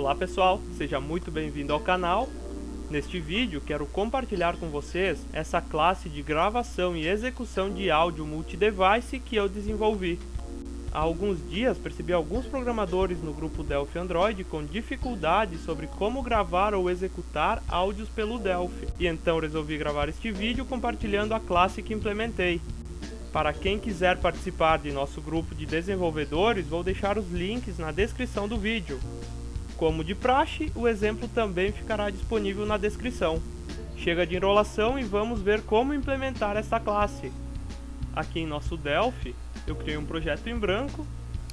Olá pessoal, seja muito bem-vindo ao canal. Neste vídeo quero compartilhar com vocês essa classe de gravação e execução de áudio multi-device que eu desenvolvi. Há alguns dias percebi alguns programadores no grupo Delphi Android com dificuldades sobre como gravar ou executar áudios pelo Delphi, e então resolvi gravar este vídeo compartilhando a classe que implementei. Para quem quiser participar de nosso grupo de desenvolvedores, vou deixar os links na descrição do vídeo. Como de praxe, o exemplo também ficará disponível na descrição. Chega de enrolação e vamos ver como implementar esta classe. Aqui em nosso Delphi, eu criei um projeto em branco,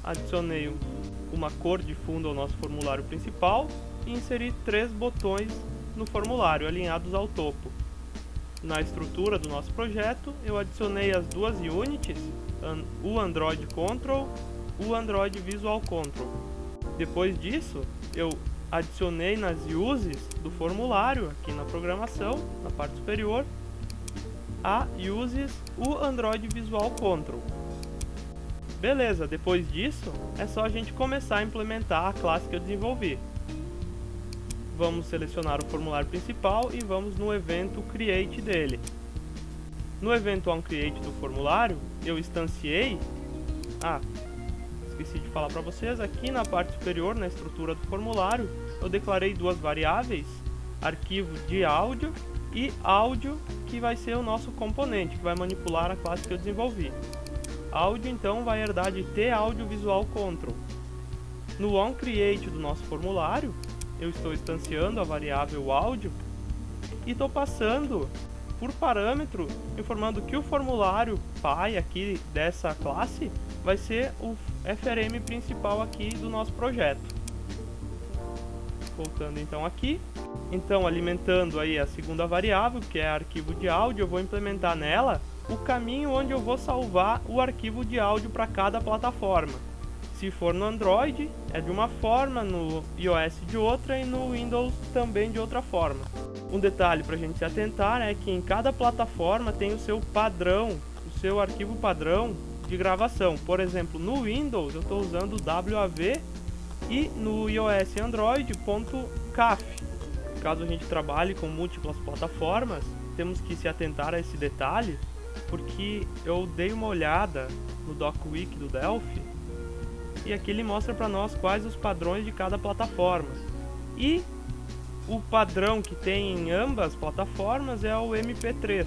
adicionei uma cor de fundo ao nosso formulário principal e inseri 3 botões no formulário, alinhados ao topo. Na estrutura do nosso projeto, eu adicionei as duas units, o Android Control e o Android Visual Control. Depois disso, eu adicionei nas uses do formulário, aqui na programação, na parte superior, a uses o Android Visual Control. Beleza, depois disso, é só a gente começar a implementar a classe que eu desenvolvi. Vamos selecionar o formulário principal e vamos no evento Create dele. No evento onCreate do formulário, eu instanciei... esqueci de falar para vocês, aqui na parte superior, na estrutura do formulário, eu declarei duas variáveis, arquivo de áudio e áudio, que vai ser o nosso componente, que vai manipular a classe que eu desenvolvi. Áudio, então, vai herdar de TAudiovisualControl. No onCreate do nosso formulário, eu estou instanciando a variável áudio e estou passando por parâmetro, informando que o formulário pai aqui dessa classe vai ser o FRM principal aqui do nosso projeto. Voltando então aqui, então alimentando aí a segunda variável, que é arquivo de áudio, eu vou implementar nela o caminho onde eu vou salvar o arquivo de áudio para cada plataforma. Se for no Android, é de uma forma, no iOS de outra e no Windows também de outra forma. Um detalhe para a gente se atentar é que em cada plataforma tem o seu padrão, o seu arquivo padrão de gravação. Por exemplo, no Windows eu estou usando WAV e no iOS e Android .caf. Caso a gente trabalhe com múltiplas plataformas, temos que se atentar a esse detalhe, porque eu dei uma olhada no DocWiki do Delphi e aqui ele mostra para nós quais os padrões de cada plataforma. E o padrão que tem em ambas plataformas é o MP3.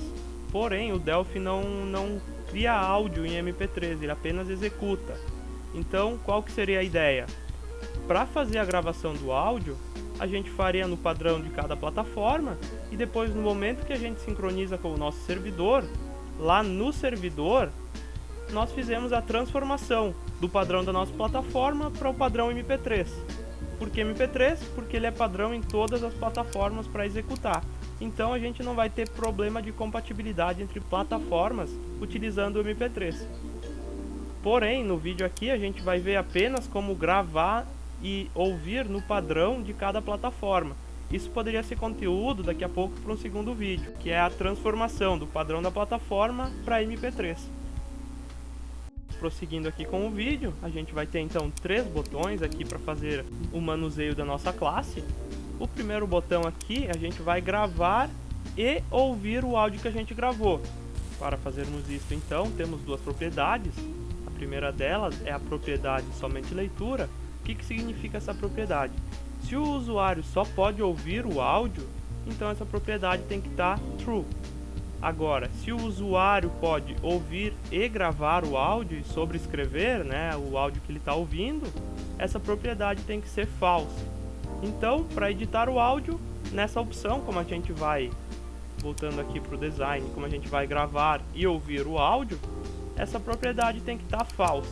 Porém, o Delphi não cria áudio em MP3, ele apenas executa. Então, qual que seria a ideia? Para fazer a gravação do áudio, a gente faria no padrão de cada plataforma e depois, no momento que a gente sincroniza com o nosso servidor, lá no servidor, nós fizemos a transformação do padrão da nossa plataforma para o padrão MP3. Por que MP3? Porque ele é padrão em todas as plataformas para executar. Então a gente não vai ter problema de compatibilidade entre plataformas utilizando o MP3. Porém, no vídeo aqui a gente vai ver apenas como gravar e ouvir no padrão de cada plataforma. Isso poderia ser conteúdo daqui a pouco para um segundo vídeo, que é a transformação do padrão da plataforma para MP3. Prosseguindo aqui com o vídeo, a gente vai ter então 3 botões aqui para fazer o manuseio da nossa classe. O primeiro botão aqui, a gente vai gravar e ouvir o áudio que a gente gravou. Para fazermos isso então, temos duas propriedades. A primeira delas é a propriedade somente leitura. O que significa essa propriedade? Se o usuário só pode ouvir o áudio, então essa propriedade tem que estar true. Agora, se o usuário pode ouvir e gravar o áudio e sobrescrever, o áudio que ele está ouvindo, essa propriedade tem que ser false. Então, para editar o áudio, nessa opção, como a gente vai, voltando aqui para o design, como a gente vai gravar e ouvir o áudio, essa propriedade tem que estar false.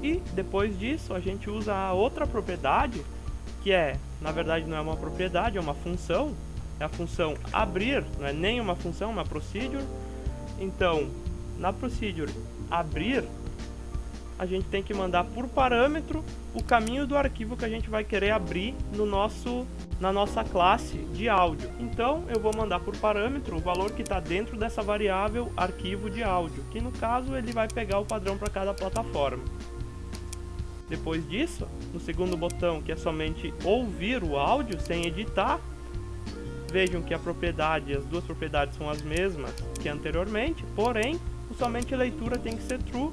E depois disso, a gente usa a outra propriedade, que na verdade não é uma propriedade, é uma função. É a função abrir, não é nem uma função, é uma procedure. Então, na procedure abrir, a gente tem que mandar por parâmetro o caminho do arquivo que a gente vai querer abrir na nossa classe de áudio. Então, eu vou mandar por parâmetro o valor que está dentro dessa variável arquivo de áudio, que no caso ele vai pegar o padrão para cada plataforma. Depois disso, no segundo botão, que é somente ouvir o áudio sem editar, vejam que as duas propriedades são as mesmas que anteriormente, porém, o somente leitura tem que ser true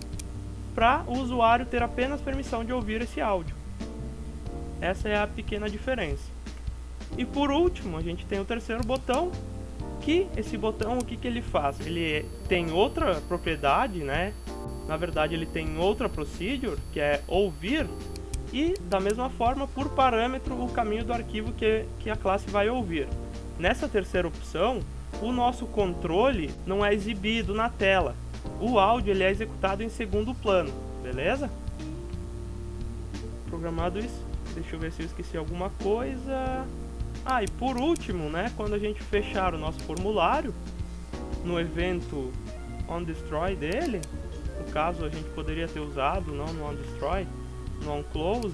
para o usuário ter apenas permissão de ouvir esse áudio. Essa é a pequena diferença. E por último, a gente tem o terceiro botão, que esse botão, o que ele faz? Ele tem outra propriedade, né? Na verdade, ele tem outra procedure, que é ouvir, e da mesma forma, por parâmetro, o caminho do arquivo que a classe vai ouvir. Nessa terceira opção, o nosso controle não é exibido na tela. O áudio ele é executado em segundo plano, beleza? Programado isso. Deixa eu ver se eu esqueci alguma coisa. E por último, né, quando a gente fechar o nosso formulário, no evento onDestroy dele, no caso a gente poderia ter usado, não no onDestroy, no onClose,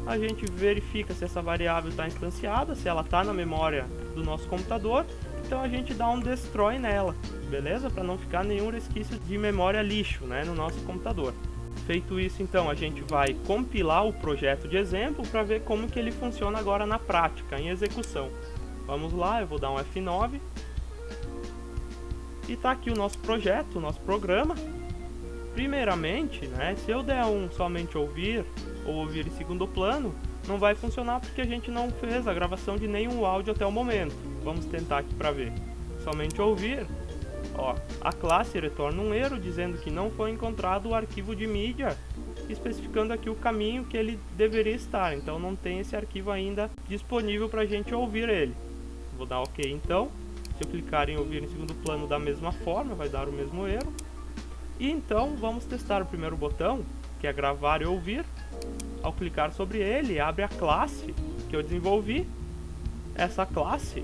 a gente verifica se essa variável está instanciada, se ela está na memória do nosso computador, então a gente dá um destroy nela, beleza? Para não ficar nenhum resquício de memória lixo, né, no nosso computador. Feito isso, então, a gente vai compilar o projeto de exemplo para ver como que ele funciona agora na prática, em execução. Vamos lá, eu vou dar um F9. E está aqui o nosso projeto, o nosso programa. Primeiramente, né, se eu der um somente ouvir, ou ouvir em segundo plano, não vai funcionar porque a gente não fez a gravação de nenhum áudio até o momento. Vamos tentar aqui para ver. Somente ouvir. Ó, a classe retorna um erro dizendo que não foi encontrado o arquivo de mídia, especificando aqui o caminho que ele deveria estar, então não tem esse arquivo ainda disponível para a gente ouvir ele. Vou dar OK então. Se eu clicar em ouvir em segundo plano da mesma forma, vai dar o mesmo erro. E então vamos testar o primeiro botão, que é gravar e ouvir. Ao clicar sobre ele, abre a classe que eu desenvolvi. Essa classe,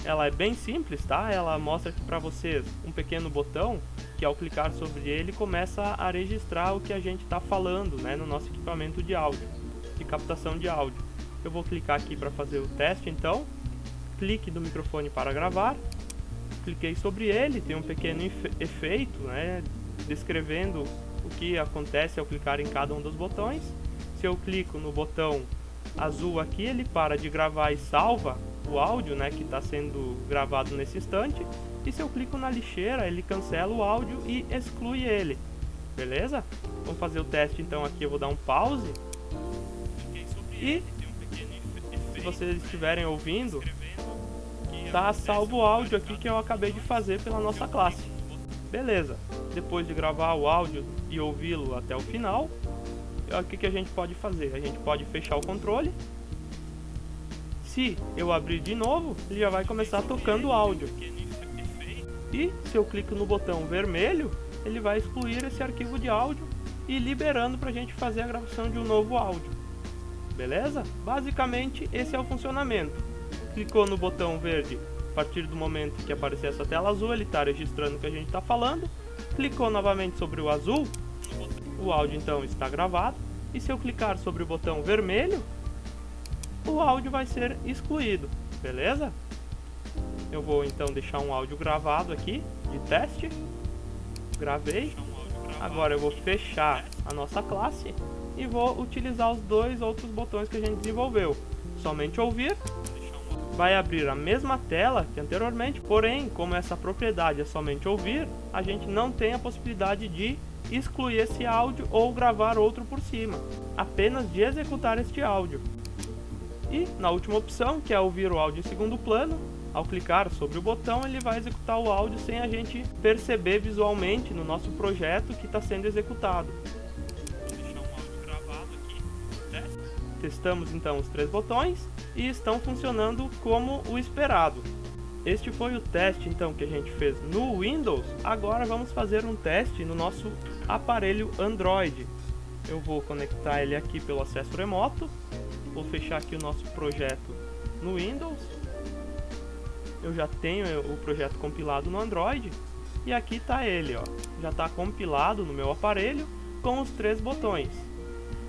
ela é bem simples, tá? Ela mostra aqui para vocês um pequeno botão que ao clicar sobre ele começa a registrar o que a gente está falando, né, no nosso equipamento de áudio, de captação de áudio. Eu vou clicar aqui para fazer o teste então. Clique no microfone para gravar. Cliquei sobre ele, tem um pequeno efeito, né, descrevendo o que acontece ao clicar em cada um dos botões. Se eu clico no botão azul aqui, ele para de gravar e salva o áudio, né, que está sendo gravado nesse instante. E se eu clico na lixeira, ele cancela o áudio e exclui ele. Beleza? Vamos fazer o teste então aqui, eu vou dar um pause. E se vocês estiverem ouvindo, tá salvo o áudio aqui que eu acabei de fazer pela nossa classe. Beleza, depois de gravar o áudio e ouvi-lo até o final, o que a gente pode fazer? A gente pode fechar o controle. Se eu abrir de novo, ele já vai começar tocando o áudio. E se eu clico no botão vermelho, ele vai excluir esse arquivo de áudio e liberando para a gente fazer a gravação de um novo áudio. Beleza? Basicamente esse é o funcionamento. Clicou no botão verde, a partir do momento que aparecer essa tela azul, ele está registrando o que a gente está falando. Clicou novamente sobre o azul, o áudio então está gravado. E se eu clicar sobre o botão vermelho, o áudio vai ser excluído, beleza? Eu vou então deixar um áudio gravado aqui, de teste. Gravei. Agora eu vou fechar a nossa classe e vou utilizar os dois outros botões que a gente desenvolveu. Somente ouvir. Vai abrir a mesma tela que anteriormente, porém, como essa propriedade é somente ouvir, a gente não tem a possibilidade de excluir esse áudio ou gravar outro por cima, apenas de executar este áudio. E na última opção, que é ouvir o áudio em segundo plano, ao clicar sobre o botão ele vai executar o áudio sem a gente perceber visualmente no nosso projeto que está sendo executado. Vou deixar um áudio gravado aqui. Testamos então os três botões e estão funcionando como o esperado. Este foi o teste então que a gente fez no Windows. Agora vamos fazer um teste no nosso aparelho Android. Eu vou conectar ele aqui pelo acesso remoto. Vou fechar aqui o nosso projeto no Windows. Eu já tenho o projeto compilado no Android. E aqui está ele, ó. Já está compilado no meu aparelho com os três botões.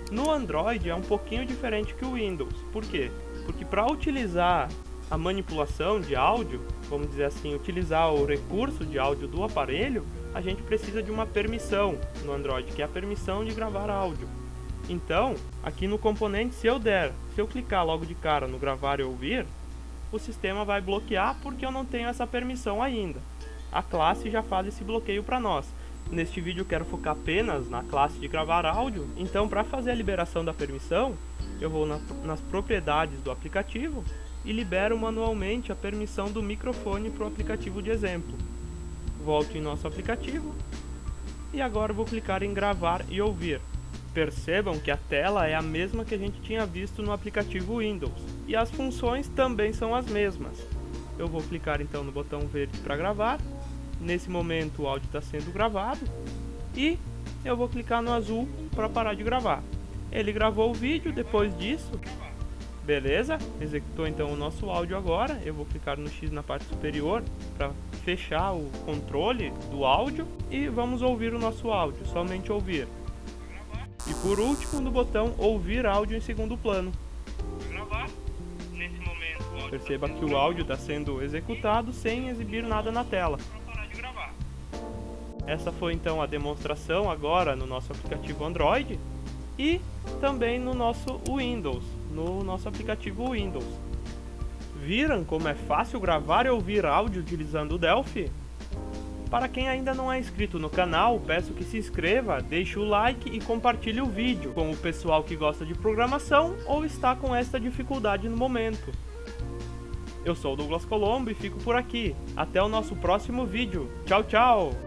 No Android é um pouquinho diferente que o Windows. Por quê? Porque para utilizar a manipulação de áudio, vamos dizer assim, utilizar o recurso de áudio do aparelho, a gente precisa de uma permissão no Android, que é a permissão de gravar áudio. Então, aqui no componente, se eu clicar logo de cara no gravar e ouvir, o sistema vai bloquear porque eu não tenho essa permissão ainda. A classe já faz esse bloqueio para nós. Neste vídeo eu quero focar apenas na classe de gravar áudio, então para fazer a liberação da permissão, eu vou nas propriedades do aplicativo e libero manualmente a permissão do microfone para o aplicativo de exemplo. Volto em nosso aplicativo e agora vou clicar em gravar e ouvir. Percebam que a tela é a mesma que a gente tinha visto no aplicativo Windows e as funções também são as mesmas. Eu vou clicar então no botão verde para gravar. Nesse momento o áudio está sendo gravado e eu vou clicar no azul para parar de gravar. Ele gravou o vídeo depois disso. Beleza? Executou então o nosso áudio agora. Eu vou clicar no X na parte superior para fechar o controle do áudio e vamos ouvir o nosso áudio, somente ouvir. E por último no botão ouvir áudio em segundo plano. Perceba que o áudio está sendo executado sem exibir nada na tela. Essa foi então a demonstração agora no nosso aplicativo Android e também no nosso Windows, no nosso aplicativo Windows. Viram como é fácil gravar e ouvir áudio utilizando o Delphi? Para quem ainda não é inscrito no canal, peço que se inscreva, deixe o like e compartilhe o vídeo com o pessoal que gosta de programação ou está com esta dificuldade no momento. Eu sou o Douglas Colombo e fico por aqui. Até o nosso próximo vídeo. Tchau, tchau!